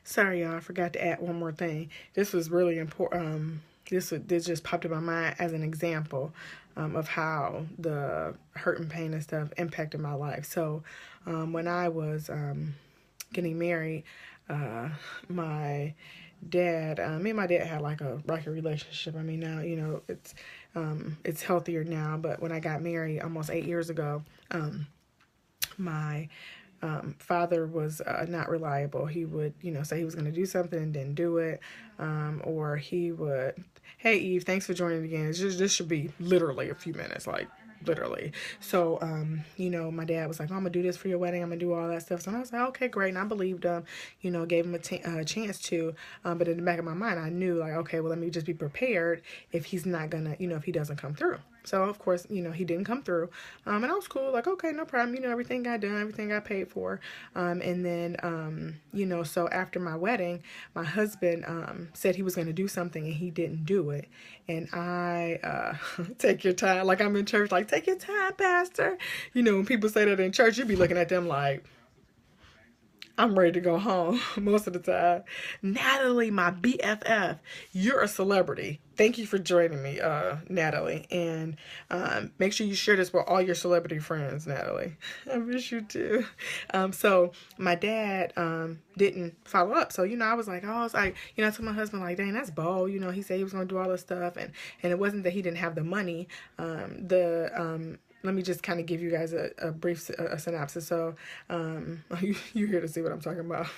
Sorry, y'all. I forgot to add one more thing. This was really important. This just popped in my mind as an example of how the hurt and pain and stuff impacted my life. So, when I was getting married, uh, my dad, me and my dad had like a relationship. I mean, now it's healthier now. But when I got married almost 8 years ago, my father was not reliable. He would, say he was going to do something and didn't do it, or he would, hey Eve, thanks for joining again. This should be literally a few minutes, like literally. So, my dad was like, oh, I'm gonna do this for your wedding. I'm gonna do all that stuff. So I was like, okay, great. And I believed him, gave him a chance to. But in the back of my mind, I knew like, okay, well, let me just be prepared if he's not gonna, if he doesn't come through. So of course, he didn't come through, and I was cool. Like, okay, no problem. Everything got done, everything got paid for, and then, so after my wedding, my husband said he was going to do something and he didn't do it, and I take your time. Like I'm in church, like take your time, Pastor. When people say that in church, you be looking at them like, I'm ready to go home most of the time. Natalie, my BFF, you're a celebrity. Thank you for joining me, Natalie. And make sure you share this with all your celebrity friends, Natalie. I miss you too. So my dad didn't follow up. So, I was like, oh, it's like, I told my husband, like, dang, that's bold. He said he was going to do all this stuff. And it wasn't that he didn't have the money. Let me just kind of give you guys a brief synopsis. So, you're here to see what I'm talking about.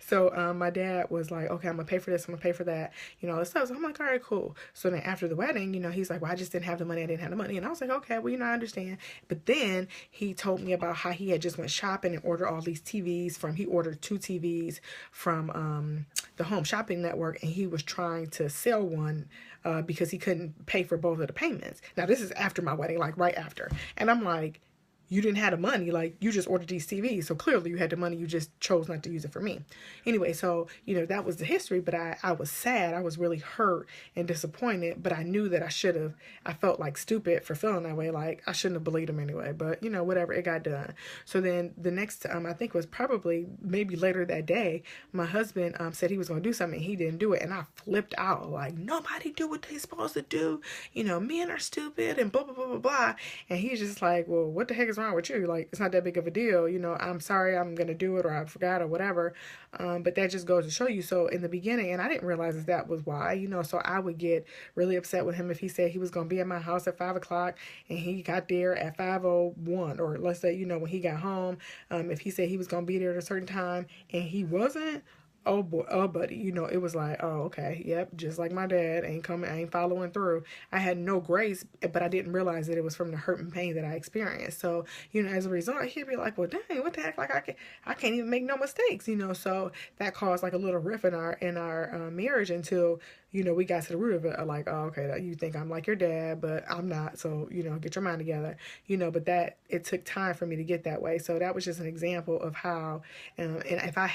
So, my dad was like, okay, I'm going to pay for this. I'm going to pay for that, all this stuff. So I'm like, all right, cool. So then after the wedding, he's like, well, I just didn't have the money. I didn't have the money. And I was like, okay, well, I understand. But then he told me about how he had just went shopping and ordered all these he ordered 2 TVs from the Home Shopping Network, and he was trying to sell one because he couldn't pay for both of the payments. Now, this is after my wedding, like right after. And I'm like, you didn't have the money. Like, you just ordered these TVs. So clearly you had the money. You just chose not to use it for me. Anyway, so, that was the history. But I was sad. I was really hurt and disappointed. But I knew that I felt like stupid for feeling that way. Like, I shouldn't have believed him anyway. But, whatever, it got done. So then the next, I think it was probably maybe later that day, my husband said he was going to do something. He didn't do it. And I flipped out. Like, nobody do what they're supposed to do. Men are stupid and blah, blah, blah, blah, blah. And he's just like, well, what the heck is wrong with you? Like, it's not that big of a deal. I'm sorry, I'm going to do it, or I forgot, or whatever. But that just goes to show you. So in the beginning, and I didn't realize that was why, so I would get really upset with him if he said he was going to be at my house at 5 o'clock and he got there at 5:01, or let's say, when he got home, if he said he was going to be there at a certain time and he wasn't. Oh boy, oh buddy, it was like, oh, okay, yep, just like my dad, ain't following through. I had no grace, but I didn't realize that it was from the hurt and pain that I experienced. So, as a result, he'd be like, well, dang, what the heck? Like, I can't even make no mistakes, So that caused like a little rift in our marriage until, we got to the root of it. Like, oh, okay, you think I'm like your dad, but I'm not. So, get your mind together, but it took time for me to get that way. So that was just an example of how, and if I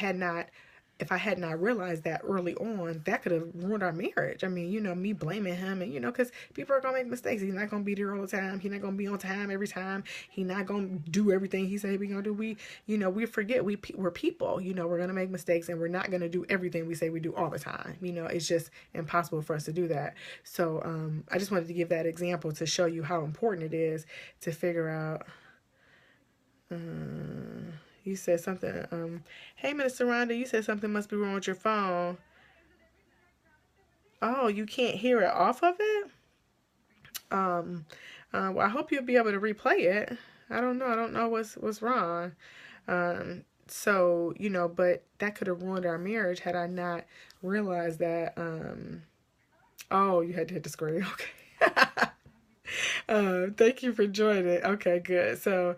had not realized that early on, that could have ruined our marriage. I mean, me blaming him, and because people are gonna make mistakes. He's not gonna be there all the time. He's not gonna be on time every time. He's not gonna do everything he said we're gonna do. We forget we're people. We're gonna make mistakes, and we're not gonna do everything we say we do all the time. It's just impossible for us to do that. So I just wanted to give that example to show you how important it is to figure out. You said something. Hey, Minister Rhonda, you said something must be wrong with your phone. Oh, you can't hear it off of it? Well, I hope you'll be able to replay it. I don't know. I don't know what's wrong. So, but that could have ruined our marriage had I not realized that. Oh, you had to hit the screen. Okay. Thank you for joining. Okay, good. So,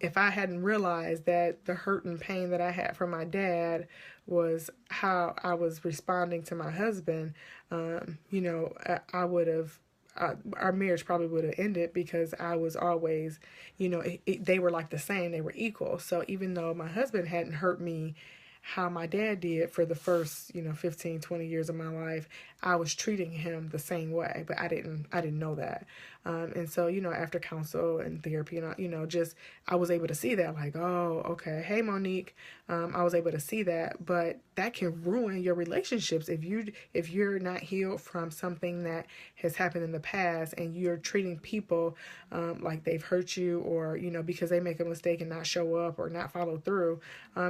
if I hadn't realized that the hurt and pain that I had from my dad was how I was responding to my husband, I would have, our marriage probably would have ended because I was always, they were like the same, they were equal. So even though my husband hadn't hurt me how my dad did for the first 15, 20 years of my life, I was treating him the same way, but I didn't know that. And so, after counsel and therapy and, just, I was able to see that, like, oh, okay. Hey, Monique. I was able to see that, but that can ruin your relationships if you're not healed from something that has happened in the past, and you're treating people like they've hurt you, or because they make a mistake and not show up or not follow through.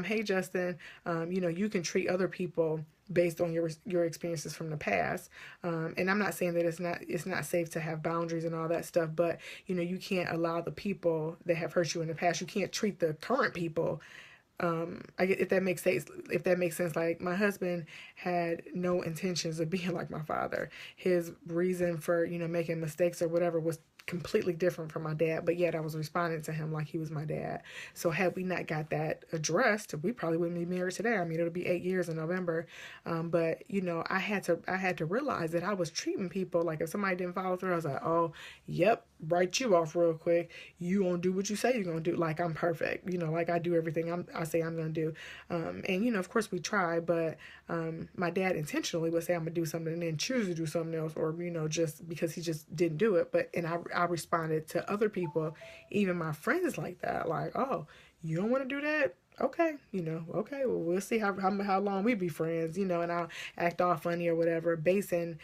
Hey, Justin, you can treat other people based on your experiences from the past. And I'm not saying that it's not safe to have boundaries and all that stuff, but you can't allow the people that have hurt you in the past. You can't treat the current people. I get, if that makes sense. If that makes sense, like, my husband had no intentions of being like my father. His reason for making mistakes or whatever was completely different from my dad, but yet I was responding to him like he was my dad. So had we not got that addressed, we probably wouldn't be married today. I mean, it'll be 8 years in November. But I had to realize that I was treating people like, if somebody didn't follow through, I was like, oh, yep, write you off real quick. You gonna do what you say you're gonna do. Like, I'm perfect. Like, I do everything I say I'm gonna do. And of course we try, but my dad intentionally would say I'm gonna do something and then choose to do something else, or just because he just didn't do it. But I responded to other people, even my friends, like that. Like, oh, you don't want to do that? Okay, okay, well, we'll see how long we be friends, and I'll act all funny or whatever, basing,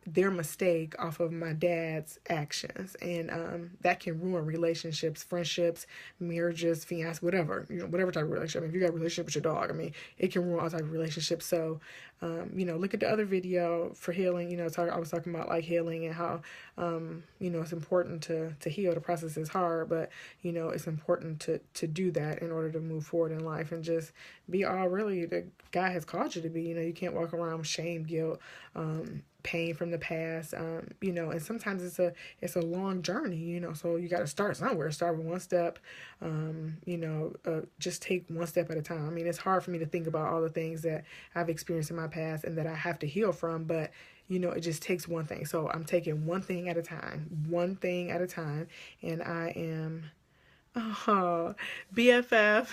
their mistake off of my dad's actions. And that can ruin relationships, friendships, marriages, fiance, whatever, whatever type of relationship. If you got a relationship with your dog, I mean, it can ruin all type of relationships. So, look at the other video for healing. I was talking about, like, healing and how, it's important to heal. The process is hard, but, it's important to do that in order to move forward in life and just be all really that God has called you to be. You can't walk around with shame, guilt, pain from the past, and sometimes it's a long journey, so you got to start somewhere. Start with one step, just take one step at a time. I mean, it's hard for me to think about all the things that I've experienced in my past and that I have to heal from, but it just takes one thing. So I'm taking one thing at a time, and I am, oh, BFF.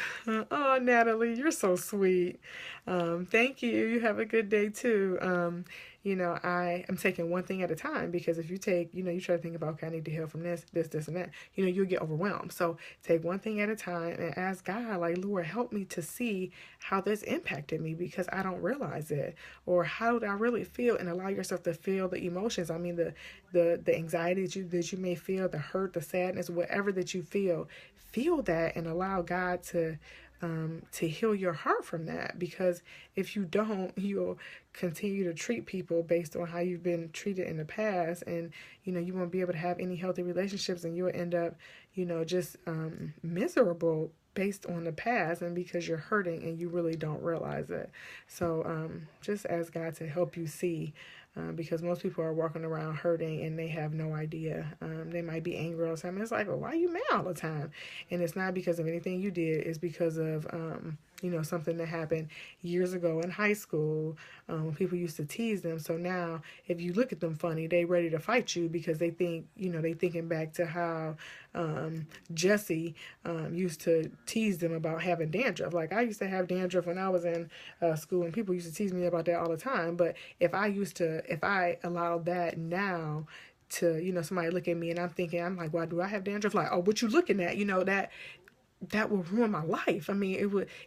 Oh, Natalie, you're so sweet. Thank you. You have a good day too. I am taking one thing at a time, because if you take, you try to think about, okay, I need to heal from this, and that, you'll get overwhelmed. So take one thing at a time and ask God, like, Lord, help me to see how this impacted me, because I don't realize it. Or how did I really feel? And allow yourself to feel the emotions. I mean, the anxiety that you may feel, the hurt, the sadness, whatever that you feel that, and allow God to heal your heart from that. Because if you don't, you'll continue to treat people based on how you've been treated in the past, and you won't be able to have any healthy relationships, and you'll end up just miserable based on the past, and because you're hurting and you really don't realize it. So just ask God to help you see, because most people are walking around hurting and they have no idea. They might be angry all the time. It's like, well, why are you mad all the time? And it's not because of anything you did. It's because of something that happened years ago in high school, when people used to tease them. So now if you look at them funny, they ready to fight you, because they think, they thinking back to how Jesse used to tease them about having dandruff. Like, I used to have dandruff when I was in school, and people used to tease me about that all the time. But if I allowed that now to, somebody look at me and I'm like, why do I have dandruff? Like, oh, what you looking at? That will ruin my life. I mean,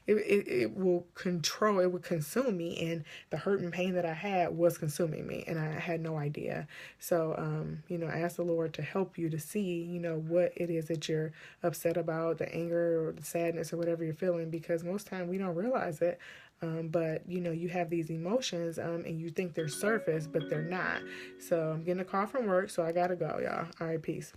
it will consume me, and the hurt and pain that I had was consuming me, and I had no idea. So, ask the Lord to help you to see, what it is that you're upset about, the anger or the sadness or whatever you're feeling, because most time we don't realize it. But you have these emotions, and you think they're surface, but they're not. So I'm getting a call from work, so I gotta go, y'all. All right, peace.